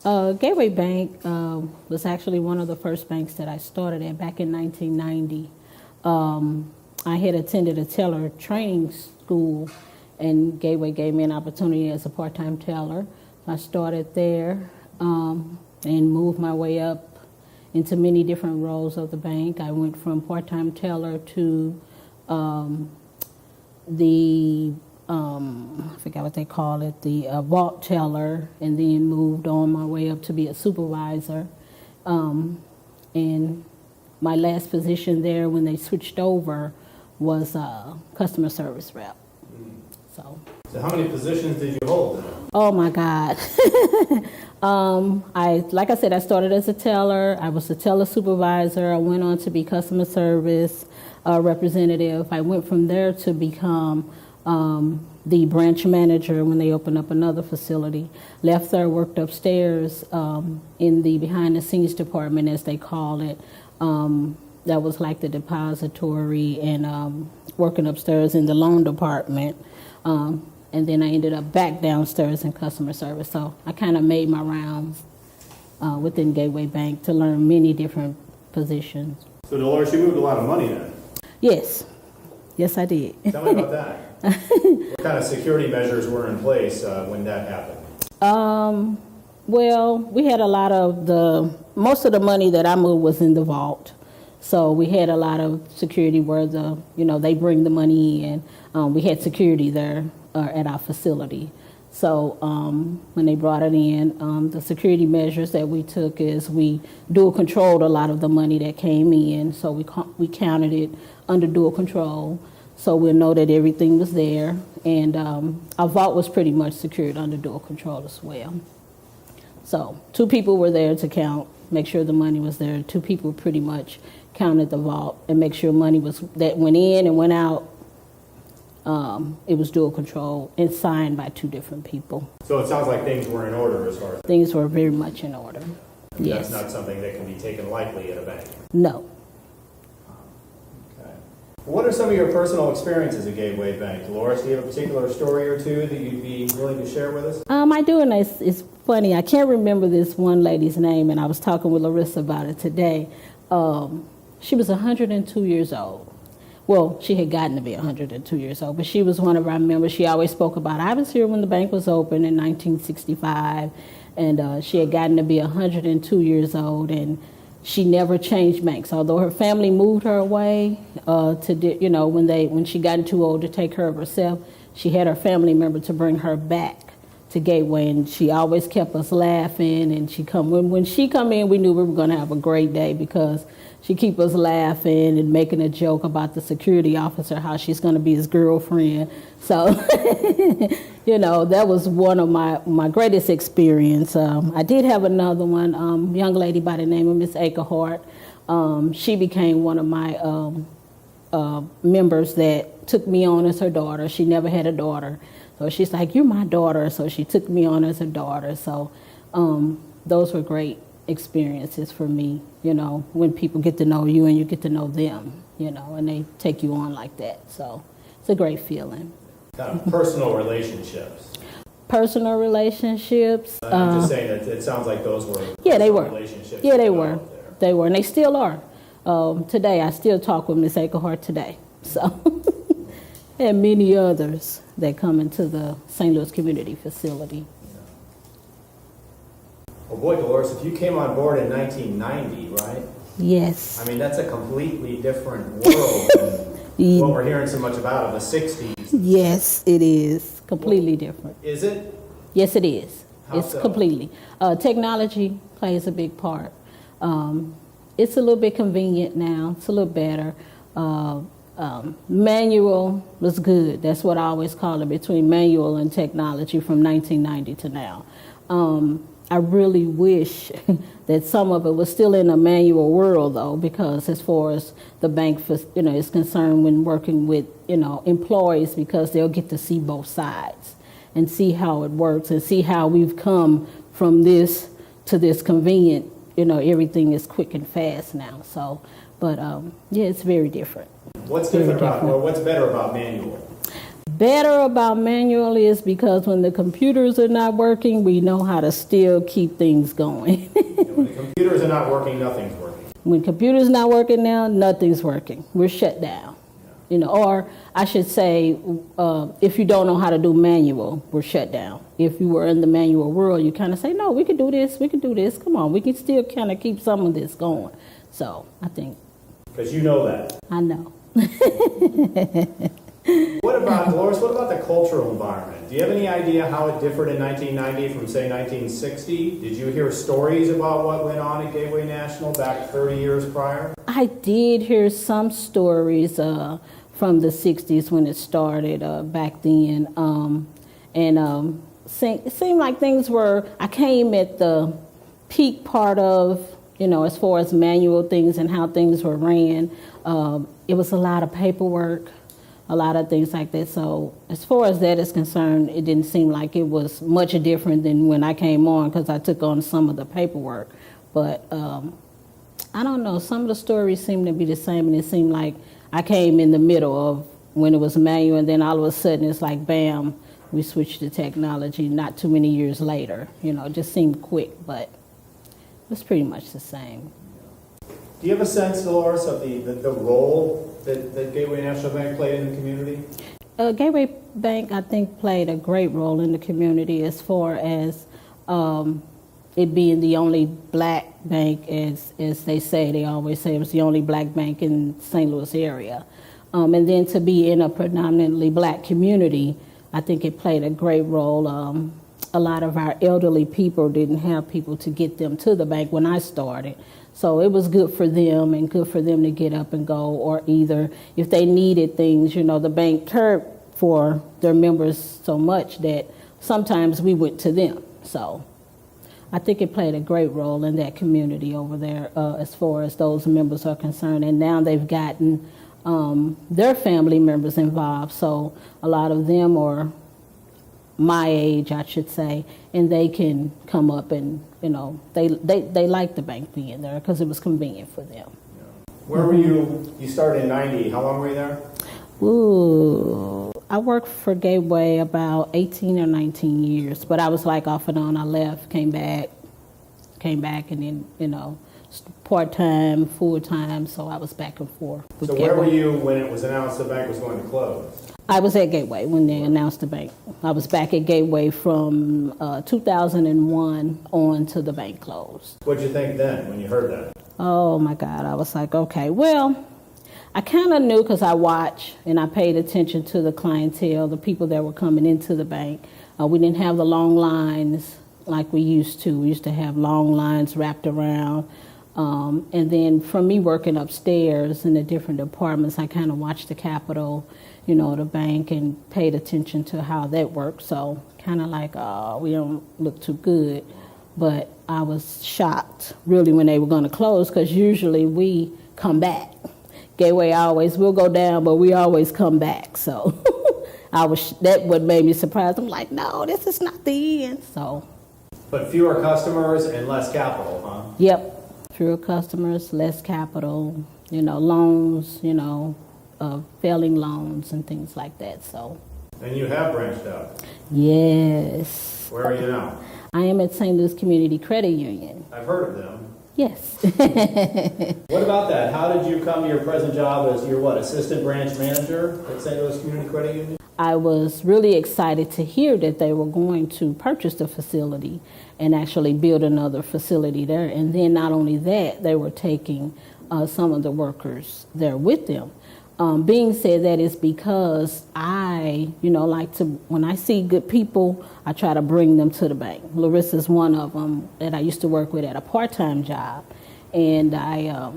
Gateway Bank was actually one of the first banks that I started at back in 1990. I had attended a teller training school, and Gateway gave me an opportunity as a part-time teller. I started there and moved my way up into many different roles of the bank. I went from part-time teller to I forgot what they call it, the vault teller, and then moved on my way up to be a supervisor. And my last position there when they switched over was customer service rep. So how many positions did you hold? Oh my God. Like I said, I started as a teller. I was a teller supervisor. I went on to be customer service representative. I went from there to become the branch manager when they opened up another facility. Left there, worked upstairs in the behind the scenes department, as they call it. That was like the depository, and working upstairs in the loan department. And then I ended up back downstairs in customer service. So I kind of made my rounds within Gateway Bank to learn many different positions. So Delores, you moved a lot of money then? Yes. Yes, I did. Tell me about that. What kind of security measures were in place when that happened? Well, we had a lot of most of the money that I moved was in the vault. So we had a lot of security where they bring the money in. We had security there at our facility. So when they brought it in, the security measures that we took is we dual controlled a lot of the money that came in. So we counted it under dual control. So we'll know that everything was there. And our vault was pretty much secured under dual control as well. So 2 people were there to count, make sure the money was there. 2 people pretty much counted the vault and make sure money that went in and went out. It was dual control and signed by 2 different people. So it sounds like things were in order as far as... Things were very much in order. Yes. That's not something that can be taken lightly at a bank. No. Okay. What are some of your personal experiences at Gateway Bank? Delores, do you have a particular story or 2 that you'd be willing to share with us? I do, and it's funny. I can't remember this one lady's name, and I was talking with Larissa about it today. She was 102 years old. Well, she had gotten to be 102 years old, but she was one of our members. She always spoke about, I was here when the bank was open in 1965, and she had gotten to be 102 years old, and she never changed banks. Although her family moved her away when she got too old to take care of herself, she had her family member to bring her back to Gateway, and she always kept us laughing. And when she come in, we knew we were going to have a great day because she keep us laughing and making a joke about the security officer, how she's going to be his girlfriend. So, that was one of my greatest experience. I did have another one, young lady by the name of Miss Akehart. She became one of my members that took me on as her daughter. She never had a daughter. So she's like, you're my daughter. So she took me on as her daughter. So those were great experiences for me, when people get to know you and you get to know them, and they take you on like that. So it's a great feeling. Kind of personal relationships. Personal relationships. I'm just saying that it sounds like those were they were. Relationships. Yeah, they were. They were, and they still are. Today, I still talk with Miss Akehart today. So, and many others that come into the St. Louis Community Facility. Well, boy, Delores, if you came on board in 1990, right? Yes. I mean, that's a completely different world than what we're hearing so much about of the 60s. Yes, it is. Completely different. Is it? Yes, it is. How so? Completely. Technology plays a big part. It's a little bit convenient now. It's a little better. Manual was good. That's what I always call it, between manual and technology from 1990 to now. I really wish that some of it was still in a manual world, though, because as far as the bank, is concerned, when working with, employees, because they'll get to see both sides and see how it works and see how we've come from this to this convenient, everything is quick and fast now. So, but it's very different. What's different about, or what's better about manual? better about manual is because when the computers are not working, we know how to still keep things going. When the computers are not working, nothing's working. When computers not working now, nothing's working. We're shut down. You know, or I should say, if you don't know how to do manual, we're shut down. If you were in the manual world, you kind of say, no, we can do this, come on, we can still kind of keep some of this going. So I think. Because you know that. I know. What about, Delores, what about the cultural environment? Do you have any idea how it differed in 1990 from, say, 1960? Did you hear stories about what went on at Gateway National back 30 years prior? I did hear some stories from the 60s when it started back then. It seemed like things were, I came at the peak part of, you know, as far as manual things and how things were ran. It was a lot of paperwork, a lot of things like that. So as far as that is concerned, it didn't seem like it was much different than when I came on because I took on some of the paperwork. But I don't know, some of the stories seem to be the same, and it seemed like I came in the middle of when it was manual, and then all of a sudden it's like, bam, we switched to technology not too many years later. You know, it just seemed quick, but it was pretty much the same. Do you have a sense, Delores, of the role that Gateway National Bank played in the community? Gateway Bank, I think, played a great role in the community as far as it being the only black bank, as they say. They always say it was the only black bank in St. Louis area. And then to be in a predominantly black community, I think it played a great role. A lot of our elderly people didn't have people to get them to the bank when I started. So it was good for them and good for them to get up and go, or either if they needed things, you know, the bank cared for their members so much that sometimes we went to them. So I think it played a great role in that community over there as far as those members are concerned. And now they've gotten their family members involved. So a lot of them are my age, I should say, and they can come up and, you know, they like the bank being there because it was convenient for them. Yeah. Where were you? You started in 90. How long were you there? Ooh, I worked for Gateway about 18 or 19 years, but I was like off and on. I left, came back, and then, you know, part-time, full-time, so I was back and forth. So where were you when it was announced the bank was going to close? I was at Gateway when they announced the bank. I was back at Gateway from 2001 on to the bank closed. What did you think then when you heard that? Oh my God, I was like, okay, well, I kind of knew because I watched and I paid attention to the clientele, the people that were coming into the bank. We didn't have the long lines like we used to. We used to have long lines wrapped around. And then from me working upstairs in the different departments, I kind of watched the Capitol, you know, the bank, and paid attention to how that worked. So kind of like, oh, we don't look too good. But I was shocked, really, when they were going to close, because usually we come back. Gateway always, we'll go down, but we always come back. So that what made me surprised. I'm like, no, this is not the end. So. But fewer customers and less capital, huh? Yep. Fewer customers, less capital, you know, loans, you know, failing loans and things like that. So. And you have branched out. Yes. Where are you now? I am at St. Louis Community Credit Union. I've heard of them. Yes. What about that? How did you come to your present job as your assistant branch manager at St. Louis Community Credit Union? I was really excited to hear that they were going to purchase the facility and actually build another facility there. And then not only that, they were taking some of the workers there with them. Being said that is because I, you know, like to, when I see good people, I try to bring them to the bank. Larissa's one of them that I used to work with at a part-time job. And I,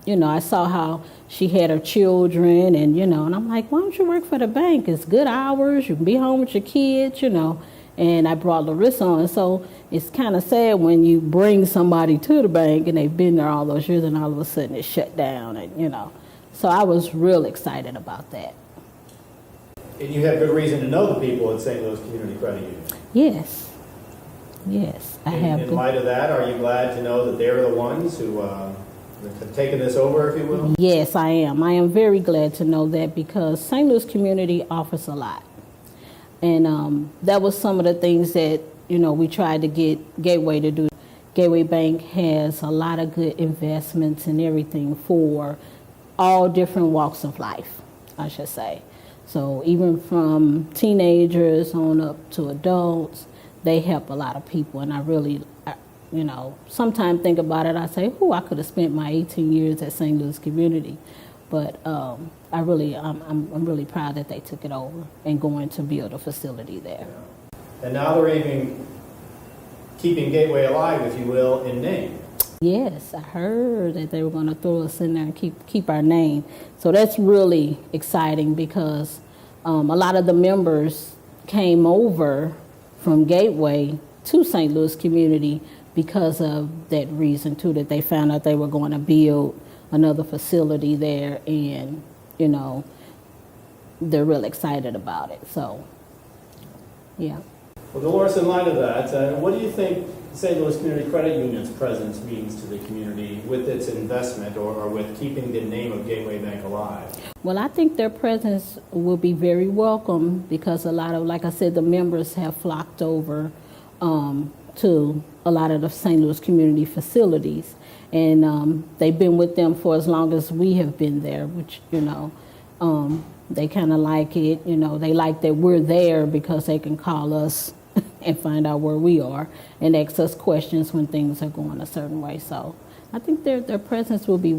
you know, I saw how she had her children and, you know, and I'm like, why don't you work for the bank? It's good hours. You can be home with your kids, you know. And I brought Larissa on. So it's kind of sad when you bring somebody to the bank and they've been there all those years and all of a sudden it's shut down and, you know. So I was real excited about that. And you have good reason to know the people at St. Louis Community Credit Union. Yes. Yes, I have. In light of that, are you glad to know that they're the ones who have taken this over, if you will? Yes, I am. I am very glad to know that because St. Louis Community offers a lot. And that was some of the things that, we tried to get Gateway to do. Gateway Bank has a lot of good investments and everything for all different walks of life, I should say. So even from teenagers on up to adults, they help a lot of people. And I really, sometimes think about it, I say, I could have spent my 18 years at St. Louis Community. But I'm really proud that they took it over and going to build a facility there. And now they're even keeping Gateway alive, if you will, in name. Yes, I heard that they were going to throw us in there and keep our name. So that's really exciting because a lot of the members came over from Gateway to St. Louis Community because of that reason too, that they found out they were going to build another facility there, and they're real excited about it. So, yeah. Well, Delores, in light of that, what do you think St. Louis Community Credit Union's presence means to the community with its investment or with keeping the name of Gateway Bank alive? Well, I think their presence will be very welcome because a lot of, like I said, the members have flocked over to a lot of the St. Louis Community facilities. And they've been with them for as long as we have been there, which, they kind of like it. They like that we're there because they can call us and find out where we are and ask us questions when things are going a certain way. So I think their presence will be